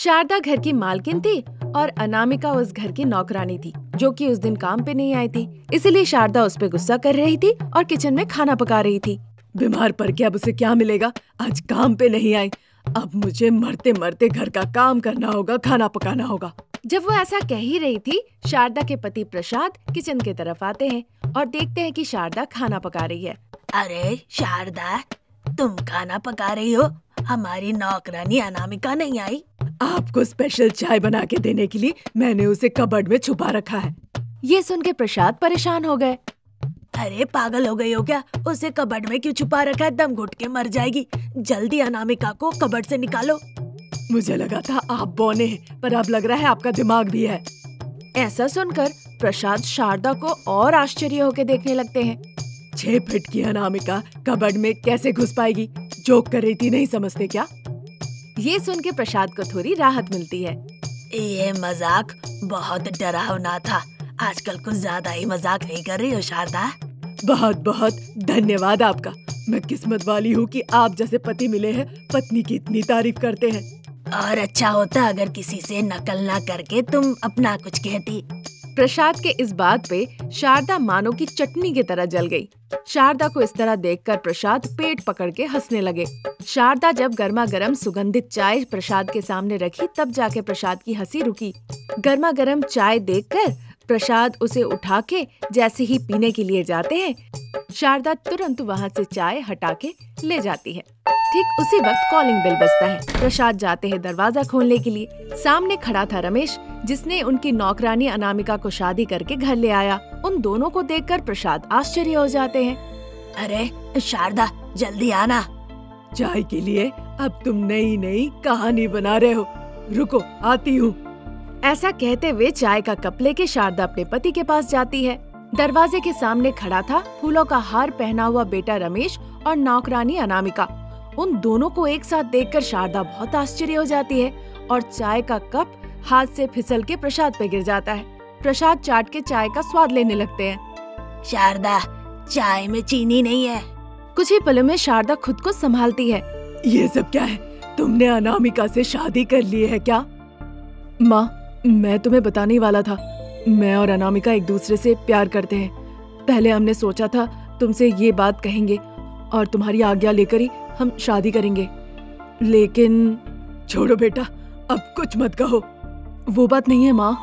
शारदा घर की मालकिन थी और अनामिका उस घर की नौकरानी थी, जो कि उस दिन काम पे नहीं आई थी। इसलिए शारदा उस पे गुस्सा कर रही थी और किचन में खाना पका रही थी। बीमार पड़ के अब उसे क्या मिलेगा, आज काम पे नहीं आई। अब मुझे मरते मरते घर का काम करना होगा, खाना पकाना होगा। जब वो ऐसा कह ही रही थी, शारदा के पति प्रसाद किचन की तरफ आते हैं और देखते हैं कि शारदा खाना पका रही है। अरे शारदा, तुम खाना पका रही हो? हमारी नौकरानी अनामिका नहीं आई? आपको स्पेशल चाय बना के देने के लिए मैंने उसे कबर्ड में छुपा रखा है। ये सुन के प्रसाद परेशान हो गए। अरे पागल हो गई हो क्या? उसे कबर्ड में क्यों छुपा रखा है? दम घुट के मर जाएगी। जल्दी अनामिका को कबर्ड से निकालो। मुझे लगा था आप बौने हैं, पर अब लग रहा है आपका दिमाग भी है। ऐसा सुनकर प्रसाद शारदा को और आश्चर्य होकर देखने लगते हैं। 6 फीट की अनामिका कबर्ड में कैसे घुस पाएगी? जोक कर रही थी, नहीं समझते क्या? ये सुन के प्रसाद को थोड़ी राहत मिलती है। ये मजाक बहुत डरावना था। आजकल कुछ ज्यादा ही मजाक नहीं कर रही हो शारदा? बहुत बहुत धन्यवाद आपका। मैं किस्मत वाली हूँ कि आप जैसे पति मिले हैं। पत्नी की इतनी तारीफ करते हैं। और अच्छा होता अगर किसी से नकल ना करके तुम अपना कुछ कहती। प्रसाद के इस बात पे शारदा मानो की चटनी की तरह जल गई। शारदा को इस तरह देखकर प्रसाद पेट पकड़ के हंसने लगे। शारदा जब गर्मा गर्म सुगंधित चाय प्रसाद के सामने रखी, तब जाके प्रसाद की हंसी रुकी। गर्मा गर्म चाय देखकर प्रसाद उसे उठा के जैसे ही पीने के लिए जाते हैं, शारदा तुरंत वहाँ से चाय हटा के ले जाती है। ठीक उसी वक्त कॉलिंग बेल बजता है। प्रसाद जाते हैं दरवाजा खोलने के लिए। सामने खड़ा था रमेश, जिसने उनकी नौकरानी अनामिका को शादी करके घर ले आया। उन दोनों को देखकर प्रसाद आश्चर्य हो जाते हैं। अरे शारदा, जल्दी आना। चाय के लिए अब तुम नई नई कहानी बना रहे हो। रुको, आती हूँ। ऐसा कहते हुए चाय का कप लेके शारदा अपने पति के पास जाती है। दरवाजे के सामने खड़ा था फूलों का हार पहना हुआ बेटा रमेश और नौकरानी अनामिका। उन दोनों को एक साथ देखकर शारदा बहुत आश्चर्य हो जाती है और चाय का कप हाथ से फिसल के प्रसाद पे गिर जाता है। प्रसाद चाट के चाय का स्वाद लेने लगते हैं। शारदा, चाय में चीनी नहीं है। कुछ ही पलों में शारदा खुद को संभालती है। ये सब क्या है? तुमने अनामिका से शादी कर ली है क्या? माँ, मैं तुम्हें बताने वाला था। मैं और अनामिका एक दूसरे से प्यार करते हैं। पहले हमने सोचा था तुमसे ये बात कहेंगे और तुम्हारी आज्ञा लेकर ही हम शादी करेंगे, लेकिन छोड़ो बेटा, अब कुछ मत कहो। वो बात नहीं है माँ।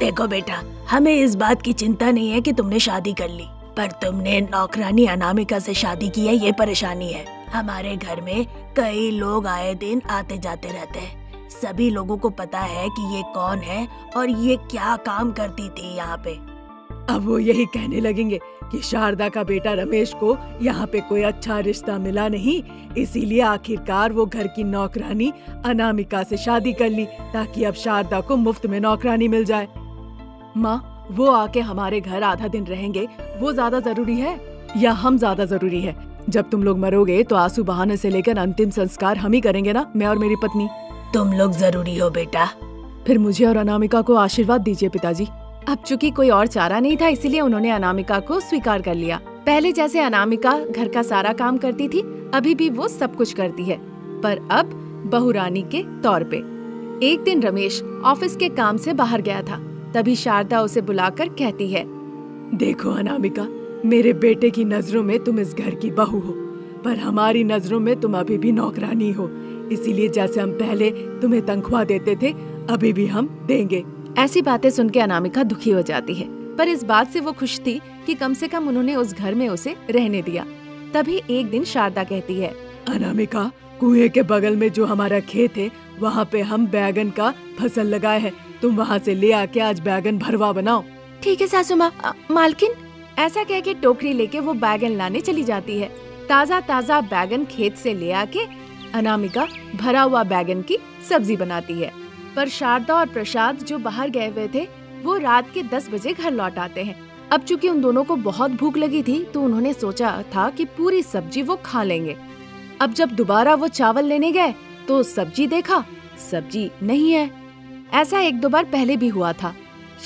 देखो बेटा, हमें इस बात की चिंता नहीं है कि तुमने शादी कर ली, पर तुमने नौकरानी अनामिका से शादी की है, ये परेशानी है। हमारे घर में कई लोग आए दिन आते जाते रहते हैं। सभी लोगों को पता है कि ये कौन है और ये क्या काम करती थी यहाँ पे। अब वो यही कहने लगेंगे कि शारदा का बेटा रमेश को यहाँ पे कोई अच्छा रिश्ता मिला नहीं, इसीलिए आखिरकार वो घर की नौकरानी अनामिका से शादी कर ली, ताकि अब शारदा को मुफ्त में नौकरानी मिल जाए। माँ, वो आके हमारे घर आधा दिन रहेंगे, वो ज्यादा जरूरी है या हम ज्यादा जरूरी है? जब तुम लोग मरोगे तो आंसू बहाने से लेकर अंतिम संस्कार हम ही करेंगे ना, मैं और मेरी पत्नी। तुम लोग जरूरी हो बेटा। फिर मुझे और अनामिका को आशीर्वाद दीजिए पिताजी। अब चूंकि कोई और चारा नहीं था, इसीलिए उन्होंने अनामिका को स्वीकार कर लिया। पहले जैसे अनामिका घर का सारा काम करती थी, अभी भी वो सब कुछ करती है, पर अब बहुरानी के तौर पे। एक दिन रमेश ऑफिस के काम से बाहर गया था। तभी शारदा उसे बुलाकर कहती है, देखो अनामिका, मेरे बेटे की नजरों में तुम इस घर की बहू हो, पर हमारी नजरों में तुम अभी भी नौकरानी हो। इसीलिए जैसे हम पहले तुम्हें तनख्वाह देते थे, अभी भी हम देंगे। ऐसी बातें सुन के अनामिका दुखी हो जाती है, पर इस बात से वो खुश थी कि कम से कम उन्होंने उस घर में उसे रहने दिया। तभी एक दिन शारदा कहती है, अनामिका, कुएं के बगल में जो हमारा खेत है, वहाँ पे हम बैगन का फसल लगाए हैं। तुम वहाँ से ले आके आज बैगन भरवा बनाओ। ठीक है सासू माँ। मालकिन, ऐसा कह के टोकरी लेके वो बैगन लाने चली जाती है। ताजा ताजा बैगन खेत से ले आके अनामिका भरा हुआ बैगन की सब्जी बनाती है। पर शारदा और प्रसाद जो बाहर गए हुए थे, वो रात के 10 बजे घर लौट आते हैं। अब चूंकि उन दोनों को बहुत भूख लगी थी, तो उन्होंने सोचा था कि पूरी सब्जी वो खा लेंगे। अब जब दोबारा वो चावल लेने गए तो सब्जी देखा, सब्जी नहीं है। ऐसा 1-2 बार पहले भी हुआ था।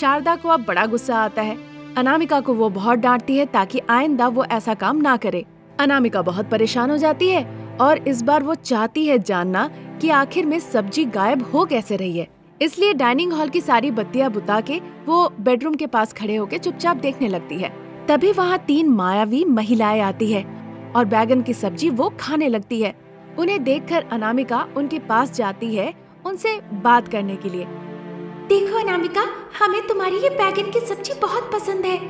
शारदा को अब बड़ा गुस्सा आता है। अनामिका को वो बहुत डांटती है ताकि आइंदा वो ऐसा काम ना करे। अनामिका बहुत परेशान हो जाती है और इस बार वो चाहती है जानना कि आखिर में सब्जी गायब हो कैसे रही है। इसलिए डाइनिंग हॉल की सारी बत्तियां बुता के वो बेडरूम के पास खड़े होकर चुपचाप देखने लगती है। तभी वहाँ 3 मायावी महिलाएं आती है और बैगन की सब्जी वो खाने लगती है। उन्हें देखकर अनामिका उनके पास जाती है उनसे बात करने के लिए। देखो अनामिका, हमें तुम्हारी ये बैगन की सब्जी बहुत पसंद है,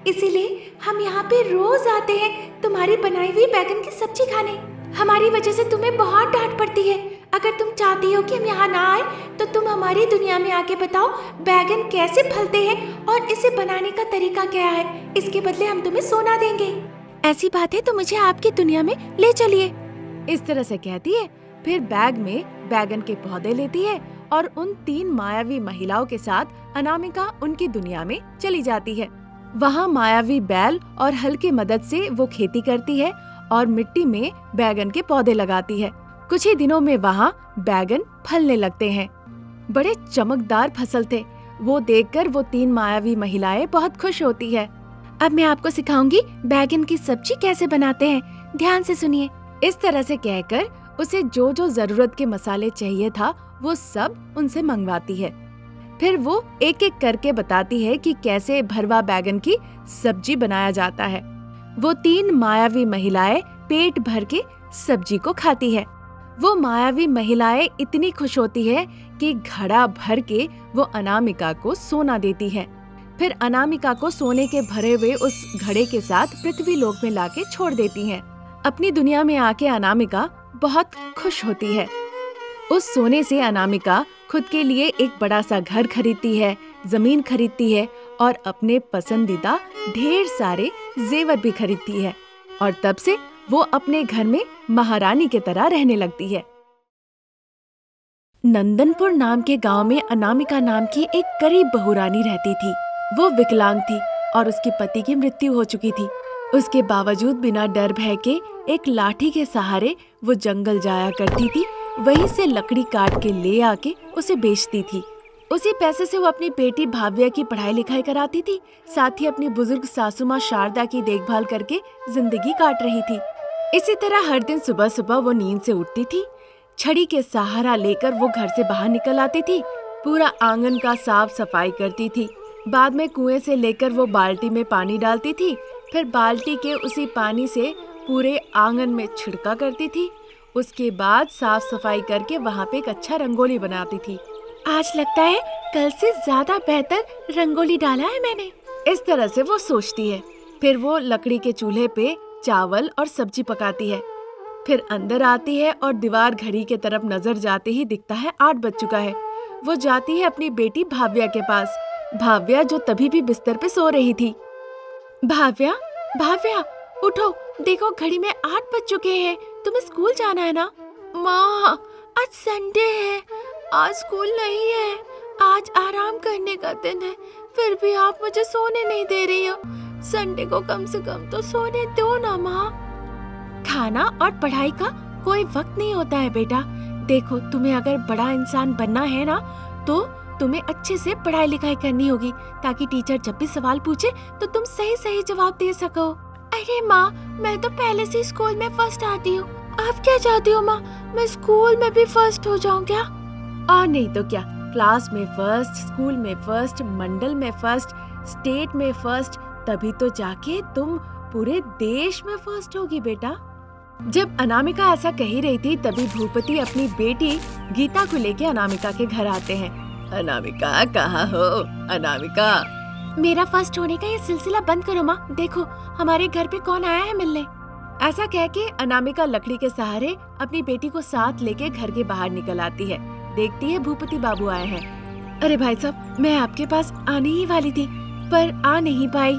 इसीलिए हम यहाँ पे रोज आते हैं तुम्हारी बनाई हुई बैगन की सब्जी खाने। हमारी वजह से तुम्हें बहुत डांट पड़ती है। अगर तुम चाहती हो कि हम यहाँ ना आए तो तुम हमारी दुनिया में आके बताओ बैगन कैसे फलते हैं और इसे बनाने का तरीका क्या है। इसके बदले हम तुम्हें सोना देंगे। ऐसी बात है तो मुझे आपकी दुनिया में ले चलिए। इस तरह से कहती है। फिर बैग में बैगन के पौधे लेती है और उन 3 मायावी महिलाओं के साथ अनामिका उनकी दुनिया में चली जाती है। वहाँ मायावी बैल और हल की मदद से वो खेती करती है और मिट्टी में बैगन के पौधे लगाती है। कुछ ही दिनों में वहाँ बैगन फलने लगते हैं। बड़े चमकदार फसल थे। वो देखकर वो 3 मायावी महिलाएं बहुत खुश होती है। अब मैं आपको सिखाऊंगी बैगन की सब्जी कैसे बनाते हैं, ध्यान से सुनिए। इस तरह से कहकर उसे जो जो जरूरत के मसाले चाहिए था वो सब उनसे मंगवाती है। फिर वो एक एक करके बताती है कि कैसे भरवा बैगन की सब्जी बनाया जाता है। वो 3 मायावी महिलाएं पेट भर के सब्जी को खाती है। वो मायावी महिलाएं इतनी खुश होती है कि घड़ा भर के वो अनामिका को सोना देती है। फिर अनामिका को सोने के भरे हुए उस घड़े के साथ पृथ्वी लोक में लाके छोड़ देती हैं। अपनी दुनिया में आके अनामिका बहुत खुश होती है। उस सोने से अनामिका खुद के लिए एक बड़ा सा घर खरीदती है, जमीन खरीदती है और अपने पसंदीदा ढेर सारे जेवर भी खरीदती है और तब से वो अपने घर में महारानी की तरह रहने लगती है। नंदनपुर नाम के गांव में अनामिका नाम की एक गरीब बहुरानी रहती थी। वो विकलांग थी और उसके पति की मृत्यु हो चुकी थी। उसके बावजूद बिना डर भय के एक लाठी के सहारे वो जंगल जाया करती थी। वहीं से लकड़ी काट के ले आके उसे बेचती थी। उसी पैसे से वो अपनी बेटी भाव्या की पढ़ाई लिखाई कराती थी, साथ ही अपनी बुजुर्ग सासू माँ शारदा की देखभाल करके जिंदगी काट रही थी। इसी तरह हर दिन सुबह सुबह वो नींद से उठती थी, छड़ी के सहारा लेकर वो घर से बाहर निकल आती थी, पूरा आंगन का साफ सफाई करती थी। बाद में कुएं से लेकर वो बाल्टी में पानी डालती थी, फिर बाल्टी के उसी पानी से पूरे आंगन में छिड़का करती थी। उसके बाद साफ सफाई करके वहाँ पे एक अच्छा रंगोली बनाती थी। आज लगता है कल से ज्यादा बेहतर रंगोली डाला है मैंने। इस तरह से वो सोचती है। फिर वो लकड़ी के चूल्हे पे चावल और सब्जी पकाती है। फिर अंदर आती है और दीवार घड़ी के तरफ नजर जाते ही दिखता है 8 बज चुका है। वो जाती है अपनी बेटी भाव्या के पास। भाव्या जो तभी भी बिस्तर पे सो रही थी। भाव्या, भाव्या उठो, देखो घड़ी में 8 बज चुके हैं, तुम्हें स्कूल जाना है ना। माँ, आज संडे है, आज स्कूल नहीं है, आज आराम करने का दिन है, फिर भी आप मुझे सोने नहीं दे रही हो। संडे को कम से कम तो सोने दो ना माँ। खाना और पढ़ाई का कोई वक्त नहीं होता है बेटा। देखो, तुम्हें अगर बड़ा इंसान बनना है ना तो तुम्हें अच्छे से पढ़ाई लिखाई करनी होगी, ताकि टीचर जब भी सवाल पूछे तो तुम सही सही जवाब दे सको। अरे माँ, मैं तो पहले से स्कूल में फर्स्ट आती हूँ। आप क्या चाहती हो माँ, मैं स्कूल में भी फर्स्ट हो जाऊँ क्या? और नहीं तो क्या, क्लास में फर्स्ट, स्कूल में फर्स्ट, मंडल में फर्स्ट, स्टेट में फर्स्ट, तभी तो जाके तुम पूरे देश में फर्स्ट होगी बेटा। जब अनामिका ऐसा कही रही थी तभी भूपति अपनी बेटी गीता को लेके अनामिका के घर आते हैं। अनामिका, कहाँ हो अनामिका? मेरा फर्स्ट होने का ये सिलसिला बंद करो माँ, देखो हमारे घर पे कौन आया है मिलने। ऐसा कह के अनामिका लकड़ी के सहारे अपनी बेटी को साथ लेके घर के बाहर निकल आती है। देखती है भूपति बाबू आए हैं। अरे भाई साहब, मैं आपके पास आने ही वाली थी पर आ नहीं पाई,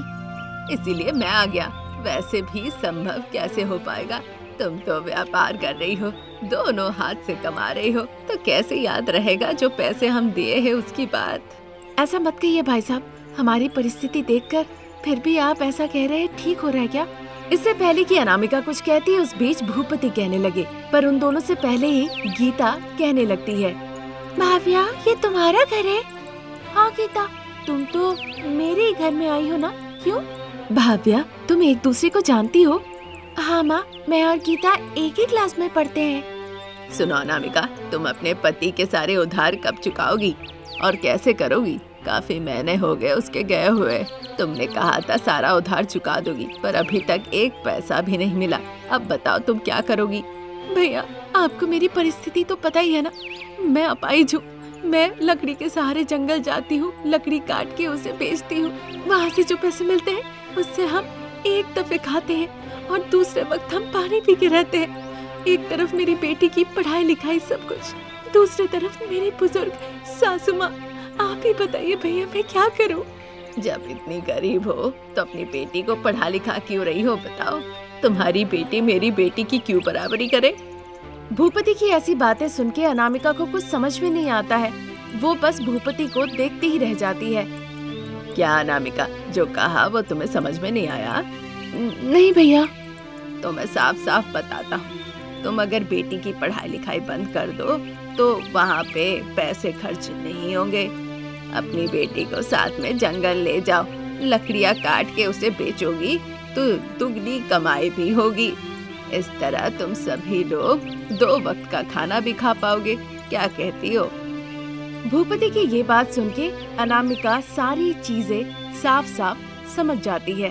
इसीलिए मैं आ गया। वैसे भी संभव कैसे हो पाएगा, तुम तो व्यापार कर रही हो, दोनों हाथ से कमा रही हो, तो कैसे याद रहेगा जो पैसे हम दिए हैं उसकी बात। ऐसा मत कहिए भाई साहब, हमारी परिस्थिति देखकर फिर भी आप ऐसा कह रहे हैं, ठीक हो रहा है क्या? इससे पहले कि अनामिका कुछ कहती, उस बीच भूपति कहने लगे, पर उन दोनों से पहले ही गीता कहने लगती है, भाव्या, ये तुम्हारा घर है? हाँ गीता, तुम तो मेरे घर में आई हो ना, क्यों? भाव्या, तुम एक दूसरे को जानती हो? हाँ माँ, मैं और गीता एक ही क्लास में पढ़ते हैं। सुनो अनामिका, तुम अपने पति के सारे उधार कब चुकाओगी और कैसे करोगी? काफी महीने हो गए उसके गए हुए। तुमने कहा था सारा उधार चुका दोगी, पर अभी तक एक पैसा भी नहीं मिला। अब बताओ तुम क्या करोगी? भैया, आपको मेरी परिस्थिति तो पता ही है ना। मैं अपाहिज हूँ। मैं लकड़ी के सहारे जंगल जाती हूँ, लकड़ी काट के उसे बेचती हूँ। वहाँ से जो पैसे मिलते हैं उससे हम एक दफे खाते हैं और दूसरे वक्त हम पानी पी के रहते हैं। एक तरफ मेरी बेटी की पढ़ाई लिखाई सब कुछ, दूसरी तरफ मेरी बुजुर्ग सासू माँ। आप ही बताइए भैया, मैं क्या करूँ? जब इतनी गरीब हो तो अपनी बेटी को पढ़ा लिखा क्यों रही हो? बताओ, तुम्हारी बेटी मेरी बेटी की क्यों बराबरी करे? भूपति की ऐसी बातें सुन के अनामिका को कुछ समझ में नहीं आता है। वो बस भूपति को देखती ही रह जाती है। क्या अनामिका, जो कहा वो तुम्हें समझ में नहीं आया? नहीं भैया। तो मैं साफ साफ बताता हूँ, तुम अगर बेटी की पढ़ाई लिखाई बंद कर दो तो वहाँ पे पैसे खर्च नहीं होंगे। अपनी बेटी को साथ में जंगल ले जाओ, लकड़ियाँ काट के उसे बेचोगी तो दुगनी कमाई भी होगी। इस तरह तुम सभी लोग 2 वक्त का खाना भी खा पाओगे। क्या कहती हो? भूपति की ये बात सुन के अनामिका सारी चीजें साफ साफ समझ जाती है।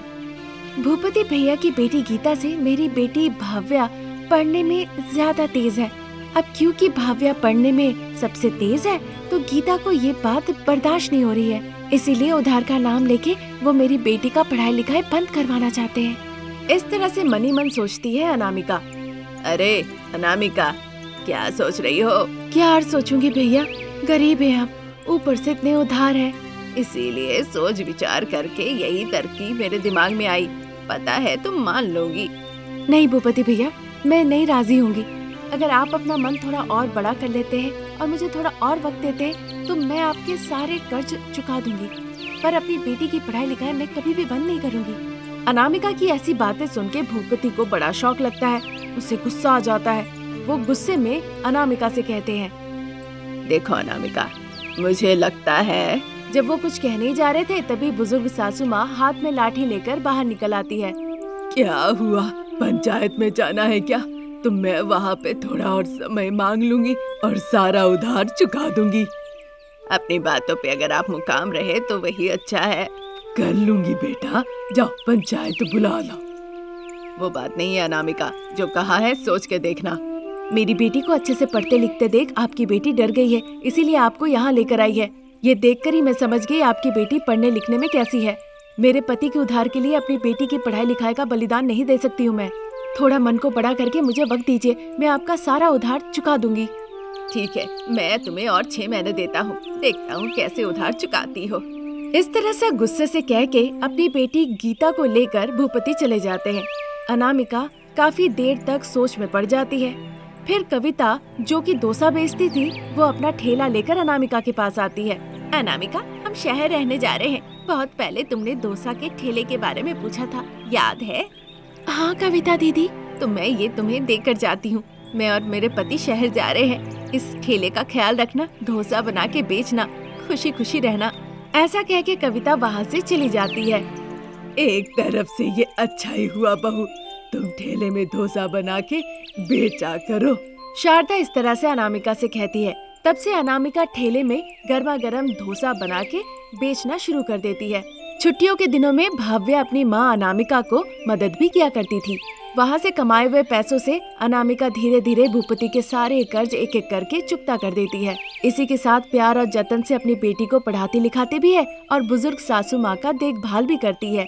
भूपति भैया की बेटी गीता से मेरी बेटी भाव्या पढ़ने में ज्यादा तेज है। अब क्योंकि भाव्या पढ़ने में सबसे तेज है तो गीता को ये बात बर्दाश्त नहीं हो रही है। इसीलिए उधार का नाम लेके वो मेरी बेटी का पढ़ाई लिखाई बंद करवाना चाहते हैं। इस तरह से मनी मन सोचती है अनामिका। अरे अनामिका, क्या सोच रही हो? क्या और सोचूंगी भैया, गरीब है हम, ऊपर से इतने उधार है। इसीलिए सोच विचार करके यही तरकीब मेरे दिमाग में आई। पता है तुम मान लोगी। नहीं भूपति भैया, मैं नहीं राजी होंगी। अगर आप अपना मन थोड़ा और बड़ा कर लेते हैं और मुझे थोड़ा और वक्त देते हैं तो मैं आपके सारे कर्ज चुका दूंगी, पर अपनी बेटी की पढ़ाई लिखाई मैं कभी भी बंद नहीं करूंगी। अनामिका की ऐसी बातें सुन के भूपति को बड़ा शौक लगता है। उसे गुस्सा आ जाता है। वो गुस्से में अनामिका से कहते हैं, देखो अनामिका, मुझे लगता है। जब वो कुछ कहने जा रहे थे तभी बुजुर्ग सासू माँ हाथ में लाठी लेकर बाहर निकल आती है। क्या हुआ, पंचायत में जाना है क्या? तो मैं वहाँ पे थोड़ा और समय मांग लूंगी और सारा उधार चुका दूंगी। अपनी बातों पे अगर आप मुकाम रहे तो वही अच्छा है। कर लूंगी बेटा, जाओ पंचायत बुला लो। वो बात नहीं है अनामिका, जो कहा है सोच के देखना। मेरी बेटी को अच्छे से पढ़ते लिखते देख आपकी बेटी डर गई है, इसीलिए आपको यहाँ लेकर आई है। ये देखकर ही मैं समझ गई आपकी बेटी पढ़ने लिखने में कैसी है। मेरे पति के उधार के लिए अपनी बेटी की पढ़ाई लिखाई का बलिदान नहीं दे सकती हूँ मैं। थोड़ा मन को बड़ा करके मुझे वक्त दीजिए, मैं आपका सारा उधार चुका दूंगी। ठीक है, मैं तुम्हें और 6 महीने देता हूँ, देखता हूँ कैसे उधार चुकाती हो। इस तरह से गुस्से से कह के अपनी बेटी गीता को लेकर भूपति चले जाते हैं। अनामिका काफी देर तक सोच में पड़ जाती है। फिर कविता, जो कि डोसा बेचती थी, वो अपना ठेला लेकर अनामिका के पास आती है। अनामिका, हम शहर रहने जा रहे हैं। बहुत पहले तुमने डोसा के ठेले के बारे में पूछा था, याद है? हाँ कविता दीदी। तो मैं ये तुम्हें देकर जाती हूँ। मैं और मेरे पति शहर जा रहे हैं। इस ठेले का ख्याल रखना, डोसा बना के बेचना, खुशी खुशी रहना। ऐसा कह के कविता वहाँ से चली जाती है। एक तरफ से ये अच्छा ही हुआ बहू, तुम ठेले में डोसा बना के बेचा करो। शारदा इस तरह से अनामिका से कहती है। तब से अनामिका ठेले में गर्मा गर्म डोसा बना के बेचना शुरू कर देती है। छुट्टियों के दिनों में भाव्या अपनी माँ अनामिका को मदद भी किया करती थी। वहाँ से कमाए हुए पैसों से अनामिका धीरे धीरे भूपति के सारे कर्ज एक एक करके चुकता कर देती है। इसी के साथ प्यार और जतन से अपनी बेटी को पढ़ाती लिखाती भी है और बुजुर्ग सासू माँ का देखभाल भी करती है।